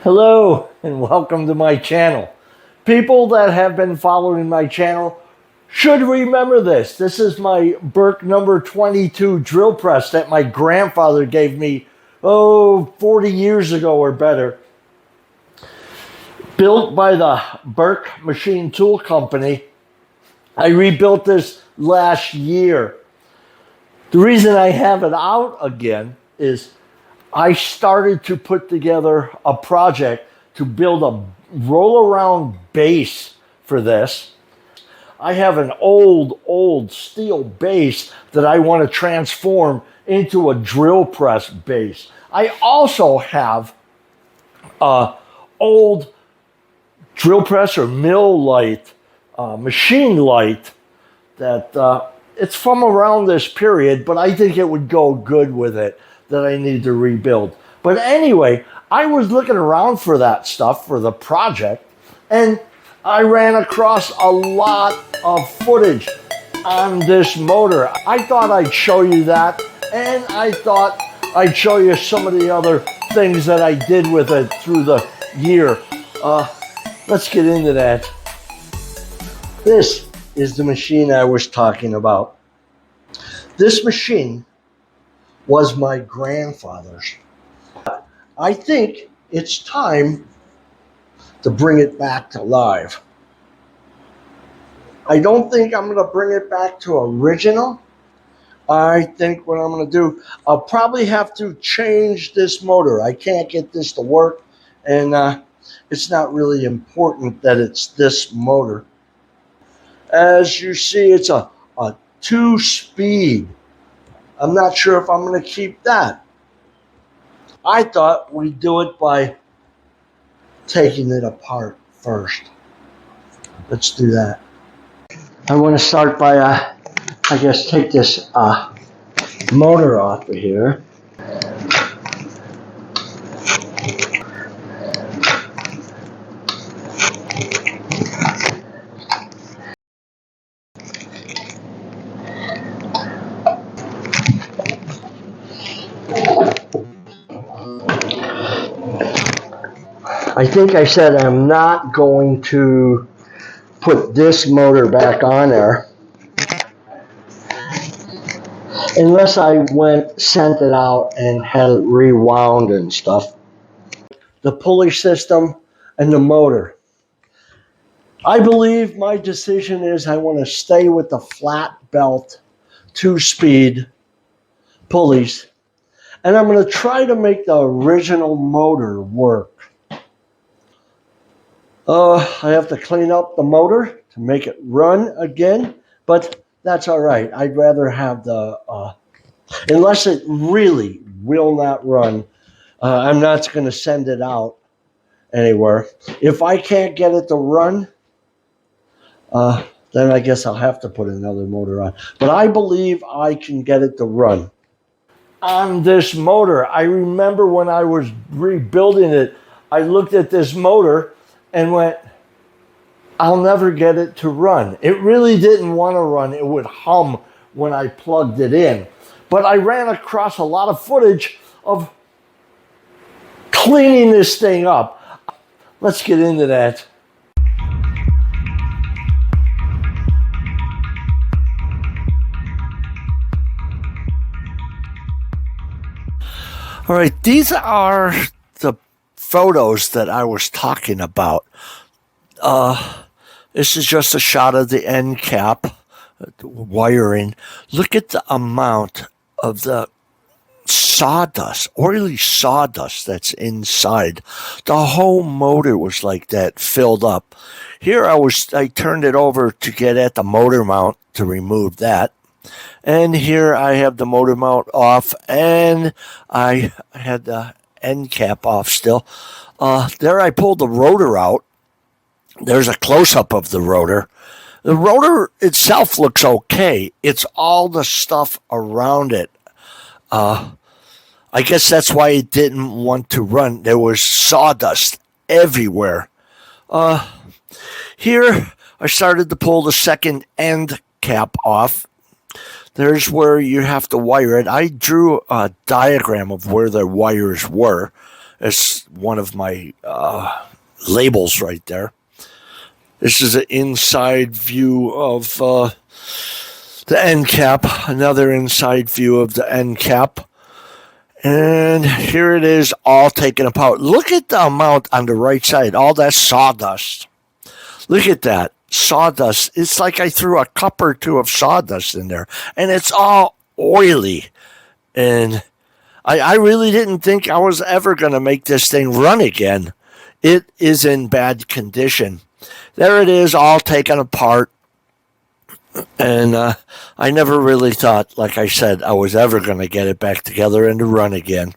Hello and welcome to my channel. People that have been following my channel should remember this. This is my Burke number 22 drill press that my grandfather gave me, 40 years ago or better. Built by the Burke Machine Tool Company. I rebuilt this last year. The reason I have it out again is I started to put together a project to build a roll-around base for this. I have an old steel base that I want to transform into a drill press base. I also have an old drill press or mill light, machine light that it's from around this period, but I think it would go good with it, that I need to rebuild. But anyway, I was looking around for that stuff for the project, and I ran across a lot of footage on this motor. I thought I'd show you that, and I thought I'd show you some of the other things that I did with it through the year. Let's get into that. This is the machine I was talking about. This machine was my grandfather's. I think it's time to bring it back to life. I don't think I'm going to bring it back to original. I think what I'm going to do, I'll probably have to change this motor. I can't get this to work, and it's not really important that it's this motor. As you see, it's a 2-speed. I'm not sure if I'm going to keep that. I thought we'd do it by taking it apart first. Let's do that. I want to start by, I guess, take this motor off of here. I think I said I'm not going to put this motor back on there unless I sent it out and had it rewound and stuff. The pulley system and the motor. I believe my decision is I want to stay with the flat belt 2-speed pulleys, and I'm going to try to make the original motor work. I have to clean up the motor to make it run again, but that's all right. I'd rather have the, unless it really will not run, I'm not going to send it out anywhere. If I can't get it to run, then I guess I'll have to put another motor on. But I believe I can get it to run. On this motor, I remember when I was rebuilding it, I looked at this motor and went, I'll never get it to run. It really didn't want to run. It would hum when I plugged it in. But I ran across a lot of footage of cleaning this thing up. Let's get into that. All right, these are the photos that I was talking about. This is just a shot of the end cap wiring. Look at the amount of the sawdust, oily sawdust that's inside. The whole motor was like that, filled up. Here I turned it over to get at the motor mount to remove that. And here I have the motor mount off, and I had the end cap off still. There I pulled the rotor out. There's a close-up of the rotor. The rotor itself looks okay. It's all the stuff around it. I guess that's why it didn't want to run. There was sawdust everywhere. Here I started to pull the second end cap off. There's where you have to wire it. I drew a diagram of where the wires were, It's one of my labels right there. This is an inside view of the end cap, another inside view of the end cap. And here it is, all taken apart. Look at the amount on the right side, all that sawdust. Look at that, sawdust. It's like I threw a cup or two of sawdust in there, and it's all oily. And I really didn't think I was ever going to make this thing run again. It is in bad condition. There it is, all taken apart. And I never really thought, like I said, I was ever going to get it back together and to run again.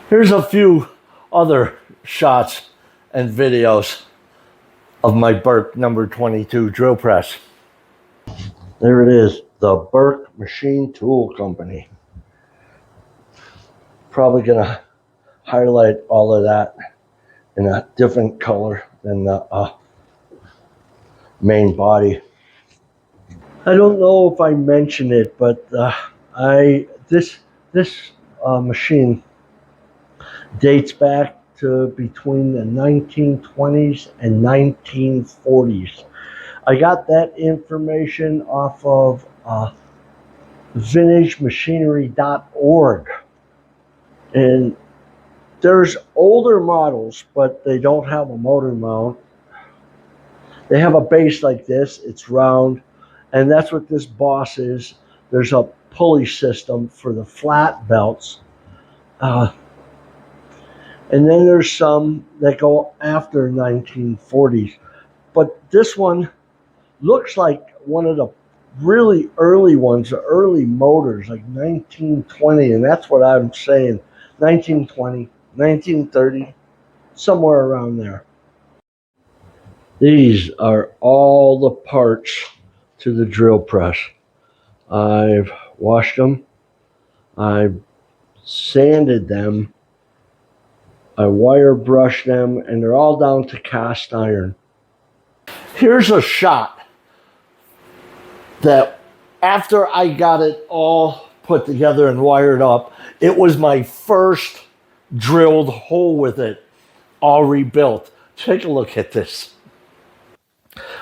Here's a few other shots and videos of my Burke number 22 drill press. There it is, the Burke Machine Tool Company. Probably going to highlight all of that in a different color than the main body. I don't know if I mentioned it, but this machine dates back to between the 1920s and 1940s. I got that information off of vintagemachinery.org, and there's older models, but they don't have a motor mount. They have a base like this, it's round, and that's what this boss is. There's a pulley system for the flat belts. And then there's some that go after 1940s. But this one looks like one of the really early ones, the early motors, like 1920, and that's what I'm saying, 1920. 1930, somewhere around there. These are all the parts to the drill press. I've washed them, I've sanded them, I wire brushed them, and they're all down to cast iron. Here's a shot that after I got it all put together and wired up, it was my first drilled hole with it, all rebuilt. Take a look at this.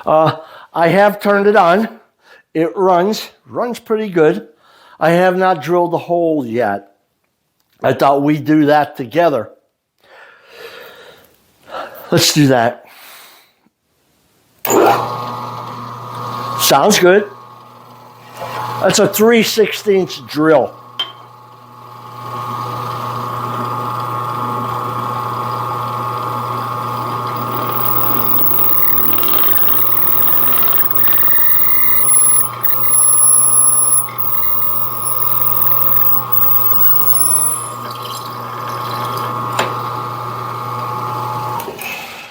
I have turned it on. It runs pretty good. I have not drilled the hole yet. I thought we'd do that together. Let's do that. Sounds good. That's a 3/16 drill.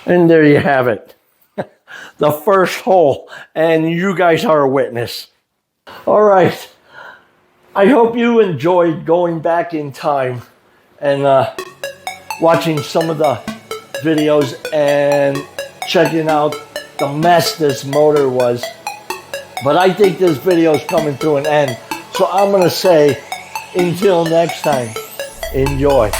And there you have it. The first hole, and you guys are a witness. All right. I hope you enjoyed going back in time and watching some of the videos and checking out the mess this motor was. But I think this video is coming to an end. So I'm going to say, until next time, enjoy.